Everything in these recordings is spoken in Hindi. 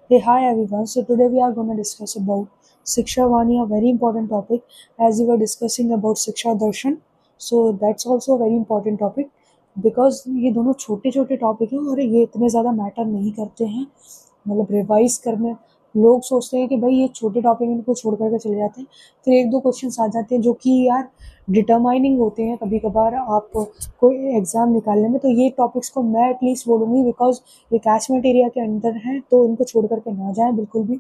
Hey, hi everyone. So today we are going to discuss about Siksha Vani, a very important topic as we were discussing about Siksha Darshan. So that's also a very important topic because ये दोनों छोटे छोटे टॉपिक हैं और ये इतने ज़्यादा मैटर नहीं करते हैं, मतलब रिवाइज करने लोग सोचते हैं कि भाई ये छोटे टॉपिक इनको छोड़ करके चले जाते हैं, फिर एक दो क्वेश्चन आ जाते हैं जो कि यार डिटरमाइनिंग होते हैं कभी कभार आप कोई एग्ज़ाम निकालने में। तो ये टॉपिक्स को मैं एटलीस्ट बोलूँगी बिकॉज ये कैचमेंट एरिया के अंदर हैं, तो इनको छोड़ करके ना जाएं बिल्कुल भी।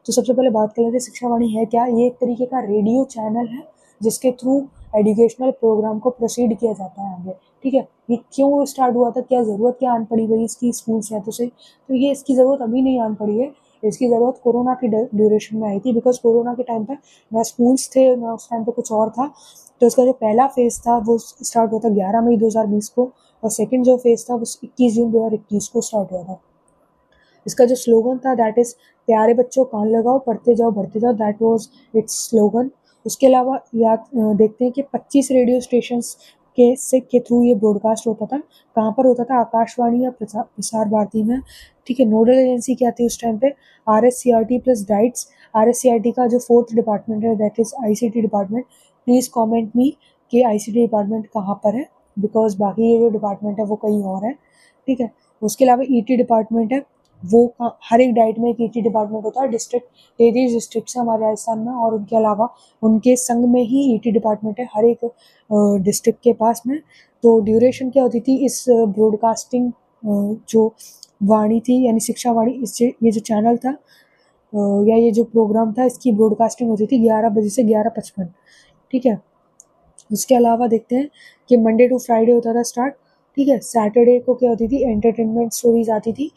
तो सबसे पहले बात कर लेते हैं शिक्षा वाणी है क्या। ये एक तरीके का रेडियो चैनल है जिसके थ्रू एजुकेशनल प्रोग्राम को प्रोसीड किया जाता है आगे। ठीक है, ये क्यों स्टार्ट हुआ था, क्या ज़रूरत क्या आन पड़ी भाई इसकी स्कूल शहतों से, तो ये इसकी ज़रूरत अभी नहीं आन पड़ी है। इसकी ज़रूरत कोरोना की ड्यूरेशन में आई थी बिकॉज कोरोना के टाइम पर ना स्कूल्स थे ना उस टाइम पे कुछ और था। तो इसका जो पहला फेज़ था वो स्टार्ट हुआ था 11 मई 2020 को, और सेकंड जो फेज़ था वो 21 जून 2021 को स्टार्ट हुआ था। इसका जो स्लोगन था दैट इज़ प्यारे बच्चों कान लगाओ पढ़ते जाओ बढ़ते जाओ, दैट वाज इट्स स्लोगन। उसके अलावा याद देखते हैं कि 25 रेडियो स्टेशंस के थ्रू ये ब्रॉडकास्ट होता था। कहाँ पर होता था, आकाशवाणी या प्रसार भारती में। ठीक है, नोडल एजेंसी क्या थी उस टाइम पे, RSCRT प्लस डाइट्स। RSCRT का जो फोर्थ डिपार्टमेंट है that is ICT department. Please comment मी कि ICT डिपार्टमेंट कहाँ पर है, बिकॉज बाकी ये जो डिपार्टमेंट है वो कहीं और है। ठीक है, उसके अलावा ET डिपार्टमेंट है, वो हर एक डाइट में एक ET डिपार्टमेंट होता है। डिस्ट्रिक्ट 33 डिस्ट्रिक्ट है हमारे राजस्थान में, और उनके अलावा उनके संग में ही ET डिपार्टमेंट है हर एक डिस्ट्रिक्ट के पास में। तो ड्यूरेशन क्या होती थी इस ब्रॉडकास्टिंग जो वाणी थी यानी शिक्षा वाणी, ये जो चैनल था या ये जो प्रोग्राम था इसकी ब्रॉडकास्टिंग होती थी 11 बजे से 11:55। ठीक है, उसके अलावा देखते हैं कि मंडे टू फ्राइडे होता था स्टार्ट। ठीक है, सैटरडे को क्या होती थी, एंटरटेनमेंट स्टोरीज आती थी।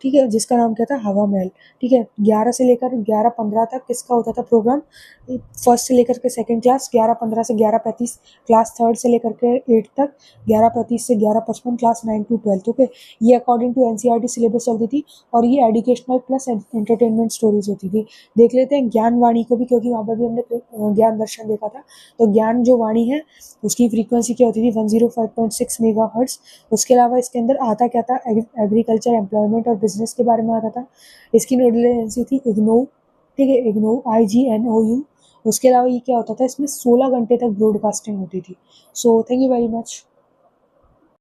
ठीक है, जिसका नाम क्या था, हवा महल। ठीक है, 11 से लेकर 11:15 तक किसका होता था प्रोग्राम, फर्स्ट से लेकर के सेकंड क्लास, 11:15 से 11:35 क्लास थर्ड से लेकर के 8 तक, 11:35 से 11:55 क्लास 9 to 12। ओके, ये अकॉर्डिंग टू NCERT सिलेबस चलती थी, और ये एजुकेशनल प्लस एंटरटेनमेंट स्टोरीज होती थी। देख लेते हैं ज्ञान वाणी को भी, क्योंकि वहाँ पर भी हमने ज्ञान दर्शन देखा था। तो ज्ञान जो वाणी है उसकी फ्रीक्वेंसी क्या होती थी, 105.6 मेगाहर्ट्ज। उसके अलावा इसके अंदर आता क्या था, एग्रीकल्चर, एम्प्लॉयमेंट और बिजनेस के बारे में आता था। इसकी नोडल एजेंसी थी इग्नो। ठीक है, इग्नो, IGNOU। उसके अलावा ये क्या होता था, इसमें 16 घंटे तक ब्रॉडकास्टिंग होती थी। So thank you very much.